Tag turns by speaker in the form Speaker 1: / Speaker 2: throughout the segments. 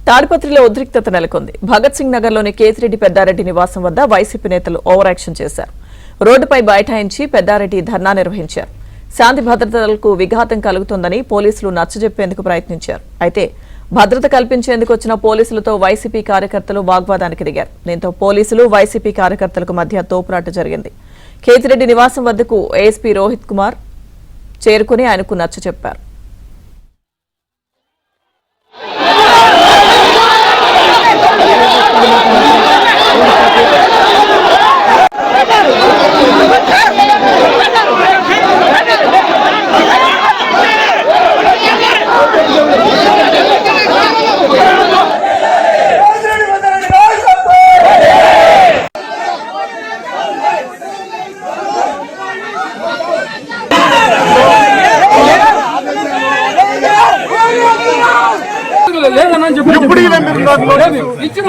Speaker 1: తాడిపత్రిలో ఉద్రిక్తత నెలకొంది. భగత్ సింగ్ నగర్లోని కేతిరెడ్డి పెద్దారెడ్డి నివాసం వద్ద వైసీపీ నేతలు ఓవర్ యాక్షన్ చేశారు. రోడ్డుపై బైఠాయించి పెద్దారెడ్డి ధర్నా నిర్వహించారు. శాంతి భద్రతలకు విఘాతం కలుగుతుందని పోలీసులు నచ్చజెప్పేందుకు ప్రయత్నించారు. అయితే భద్రత కల్పించేందుకు వచ్చిన పోలీసులతో వైసీపీ కార్యకర్తలు వాగ్వాదానికి దిగారు. దీంతో పోలీసులు వైసీపీ కార్యకర్తలకు మధ్య తోపులాట జరిగింది. కేతిరెడ్డి నివాసం వద్దకు ఏఎస్పీ రోహిత్ కుమార్ చేరుకుని ఆయనకు నచ్చజెప్పారు.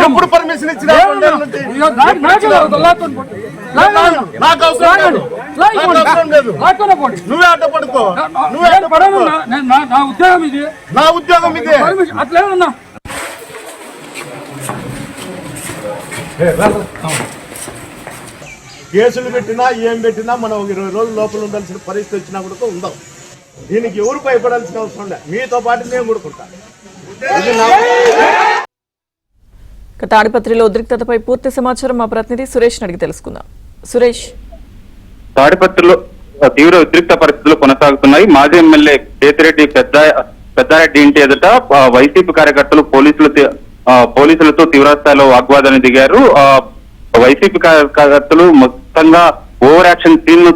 Speaker 2: ఎప్పుడు పర్మిషన్ ఇచ్చిన నువ్వే అడ్డ పడుకో. నా ఉద్యోగం ఇదే. అట్లేదన్నా కేసులు పెట్టినా ఏం పెట్టినా మనం 20 రోజుల లోపల ఉండాల్సిన పరిస్థితి వచ్చినా కూడా ఉందాం. దీనికి ఎవరు భయపడాల్సిన అవసరం లేదు. మీతో పాటు నేను కూడుకుంటా.
Speaker 1: తాడిపత్రిలో ఉద్రిక్తతపై పూర్తి సమాచారం మా ప్రతినిధి సురేష్ అడిగి తెలుసుకుందాం. సురేష్,
Speaker 3: తాడిపత్రిలో తీవ్ర ఉద్రిక్త పరిస్థితులు కొనసాగుతున్నాయి. మాజీ ఎమ్మెల్యే కేతిరెడ్డి పెద్దారెడ్డి ఇంటి ఎదుట వైసీపీ కార్యకర్తలు పోలీసులతో తీవ్రస్థాయిలో వాగ్వాదాన్ని దిగారు. వైసీపీ కార్యకర్తలు మొత్తంగా ఓవర్ యాక్షన్ టీమ్ ను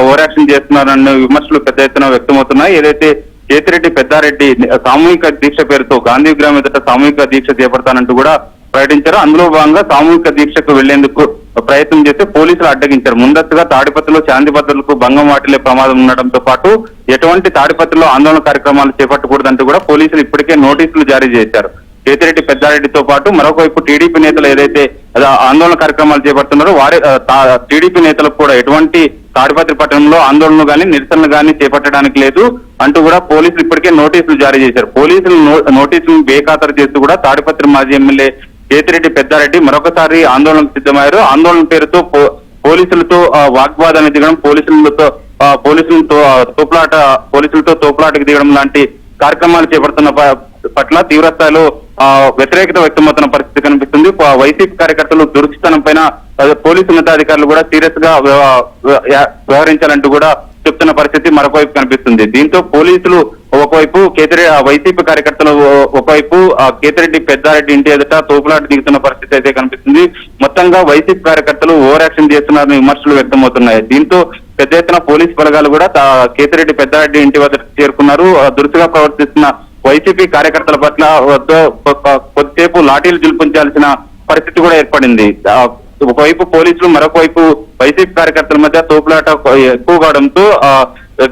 Speaker 3: ఓవర్ యాక్షన్ చేస్తున్నారన్న విమర్శలు పెద్ద ఎత్తున వ్యక్తమవుతున్నాయి. ఏదైతే కేతిరెడ్డి పెద్దారెడ్డి సామూహిక దీక్ష పేరుతో గాంధీ విగ్రహం ఎదుట సామూహిక దీక్ష చేపడతానంటూ కూడా ప్రకటించారు. అందులో భాగంగా సామూహిక దీక్షకు వెళ్లేందుకు ప్రయత్నం చేస్తే పోలీసులు అడ్డగించారు. ముందస్తుగా తాడిపత్రిలో శాంతి భద్రతలకు భంగం వాటిల్లే ప్రమాదం ఉండడంతో పాటు ఎటువంటి తాడిపత్రిలో ఆందోళన కార్యక్రమాలు చేపట్టకూడదంటూ కూడా పోలీసులు ఇప్పటికే నోటీసులు జారీ చేశారు. కేతిరెడ్డి పెద్దారెడ్డితో పాటు మరొక వైపు టీడీపీ నేతలు ఏదైతే ఆందోళన కార్యక్రమాలు చేపడుతున్నారో వారి టీడీపీ నేతలకు కూడా ఎటువంటి తాడిపత్రి పట్టణంలో ఆందోళనలు గానీ నిరసనలు గానీ చేపట్టడానికి లేదు అంటూ కూడా పోలీసులు ఇప్పటికే నోటీసులు జారీ చేశారు. పోలీసులు నోటీసులను బేఖాతరు చేస్తూ కూడా తాడిపత్రి మాజీ ఎమ్మెల్యే కేతిరెడ్డి పెద్దారెడ్డి మరొకసారి ఆందోళనకు సిద్ధమయ్యారు. ఆందోళన పేరుతో పోలీసులతో వాగ్వాదాన్ని దిగడం, పోలీసులతో తోపులాటకు దిగడం లాంటి కార్యక్రమాలు చేపడుతున్న పట్ల తీవ్రస్థాయిలో వ్యతిరేకత వ్యక్తమవుతున్న పరిస్థితి కనిపిస్తుంది. వైసీపీ కార్యకర్తలు దురుస్తనం పైన పోలీసు ఉన్నతాధికారులు కూడా సీరియస్ గా వ్యవహరించాలంటూ కూడా చెప్తున్న పరిస్థితి మరొకవైపు కనిపిస్తుంది. దీంతో పోలీసులు ఒకవైపు వైసీపీ కార్యకర్తలు ఒకవైపు కేతిరెడ్డి పెద్దారెడ్డి ఇంటి ఎదుట తోపులాట దిగుతున్న పరిస్థితి అయితే కనిపిస్తుంది. మొత్తంగా వైసీపీ కార్యకర్తలు ఓవర్ యాక్షన్ చేస్తున్నారని విమర్శలు వ్యక్తమవుతున్నాయి. దీంతో పెద్ద ఎత్తున పోలీసు బలగాలు కూడా కేతిరెడ్డి పెద్దారెడ్డి ఇంటి వద్ద చేరుకున్నారు. దురుసుగా ప్రవర్తిస్తున్న వైసీపీ కార్యకర్తల పట్ల కొద్దిసేపు లాఠీలు జుల్పించాల్సిన పరిస్థితి కూడా ఏర్పడింది. ఒకవైపు పోలీసులు మరొక వైపు వైసీపీ కార్యకర్తల మధ్య తోపులాట ఎక్కువ కావడంతో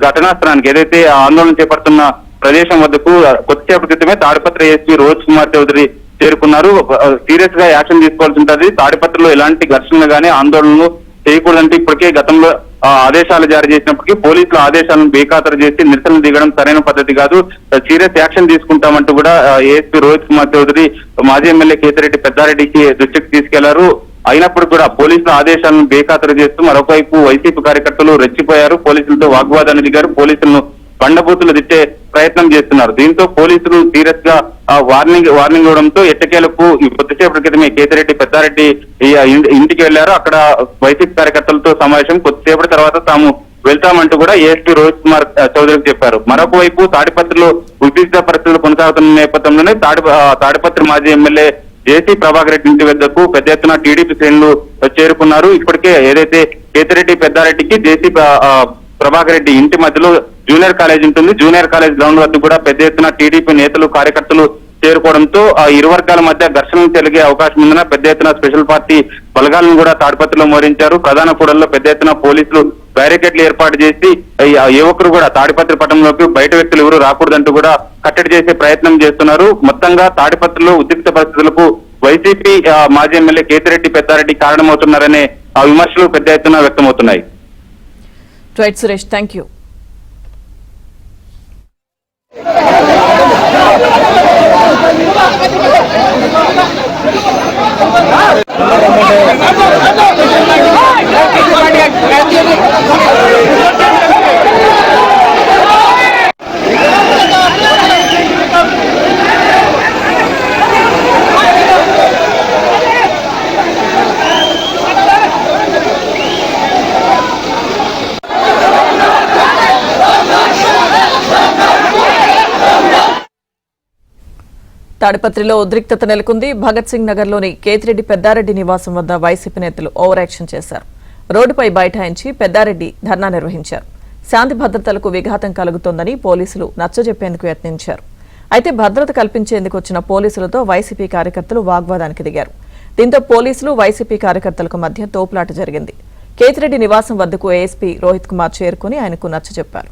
Speaker 3: ఘటనా స్థలానికి ఏదైతే ఆందోళన చేపడుతున్న ప్రదేశం వద్దకు కొద్దిసేపు క్రితమే తాడిపత్రి ఏఎస్పీ రోహిత్ కుమార్ చౌదరి చేరుకున్నారు. సీరియస్ గా యాక్షన్ తీసుకోవాల్సి ఉంటుంది. తాడిపత్రిలో ఎలాంటి ఘర్షణలు గానీ ఆందోళనలు చేయకూడదంటే ఇప్పటికే గతంలో ఆదేశాలు జారీ చేసినప్పటికీ పోలీసుల ఆదేశాలను బేఖాతరు చేసి నిరసన దిగడం సరైన పద్ధతి కాదు, సీరియస్ యాక్షన్ తీసుకుంటామంటూ కూడా ఏఎస్పీ రోహిత్ కుమార్ చౌదరి మాజీ ఎమ్మెల్యే కేతిరెడ్డి పెద్దారెడ్డికి దృష్టికి తీసుకెళ్లారు. అయినప్పుడు కూడా పోలీసుల ఆదేశాలను బేఖాతరు చేస్తూ మరొకవైపు వైసీపీ కార్యకర్తలు రెచ్చిపోయారు. పోలీసులతో వాగ్వాదాన్ని దిగారు. పోలీసులను బండబూతులు తిట్టే ప్రయత్నం చేస్తున్నారు. దీంతో పోలీసులు సీరియస్ గా వార్నింగ్ ఇవ్వడంతో ఎట్టకేలకు కొద్దిసేపటి క్రితమే కేతిరెడ్డి పెద్దారెడ్డి ఇంటికి వెళ్లారు. అక్కడ వైసీపీ కార్యకర్తలతో సమావేశం కొద్దిసేపటి తర్వాత తాము వెళ్తామంటూ కూడా ఏఎస్పీ రోహిత్ కుమార్ చౌదరికి చెప్పారు. మరొక వైపు తాడిపత్రిలో ఉద్రిక్త పరిస్థితులు కొనసాగుతున్న నేపథ్యంలోనే తాడిపత్రి మాజీ ఎమ్మెల్యే జేసీ ప్రభాకర్ రెడ్డి ఇంటి వద్దకు పెద్ద ఎత్తున టీడీపీ శ్రేణులు చేరుకున్నారు. ఇప్పటికే ఏదైతే కేతిరెడ్డి పెద్దారెడ్డికి జేసీ ప్రభాకర్ రెడ్డి ఇంటి మధ్యలో జూనియర్ కాలేజ్ ఉంటుంది. జూనియర్ కాలేజ్ గ్రౌండ్ వద్ద కూడా పెద్ద ఎత్తున టీడీపీ నేతలు కార్యకర్తలు చేరుకోవడంతో ఇరు వర్గాల మధ్య ఘర్షణలు జరిగే అవకాశం ఉందన్న పెద్ద ఎత్తున స్పెషల్ పార్టీ బలగాలను కూడా తాడిపత్రిలో మోహరించారు. ప్రధాన కూడల్లో పెద్ద ఎత్తున పోలీసులు బ్యారికేడ్లు ఏర్పాటు చేసి యువకులు కూడా తాడిపత్రి పట్టణంలోకి బయట వ్యక్తులు ఎవరు రాకూడదంటూ కూడా కట్టడి చేసే ప్రయత్నం చేస్తున్నారు. మొత్తంగా తాడిపత్రిలో ఉద్రిక్త పరిస్థితులకు వైసీపీ మాజీ ఎమ్మెల్యే కేతిరెడ్డి పెద్దారెడ్డి కారణమవుతున్నారనే విమర్శలు పెద్ద ఎత్తున వ్యక్తమవుతున్నాయి.
Speaker 1: Right Suresh, thank you.
Speaker 4: Thank you.
Speaker 1: తాడిపత్రిలో ఉద్రిక్తత నెలకొంది. భగత్ సింగ్ నగర్లోని కేతిరెడ్డి పెద్దారెడ్డి నివాసం వద్ద వైసీపీ నేతలు ఓవర్ యాక్షన్ చేశారు. రోడ్డుపై బైఠాయించి పెద్దారెడ్డి ధర్నా నిర్వహించారు. శాంతి భద్రతలకు విఘాతం కలుగుతోందని పోలీసులు నచ్చజెప్పేందుకు యత్నించారు. అయితే భద్రత కల్పించేందుకు వచ్చిన పోలీసులతో వైసీపీ కార్యకర్తలు వాగ్వాదానికి దిగారు. దీంతో పోలీసులు వైసీపీ కార్యకర్తలకు మధ్య తోపులాట జరిగింది. కేతిరెడ్డి నివాసం వద్దకు ఏఎస్పీ రోహిత్ కుమార్ చేరుకుని ఆయనకు నచ్చజెప్పారు.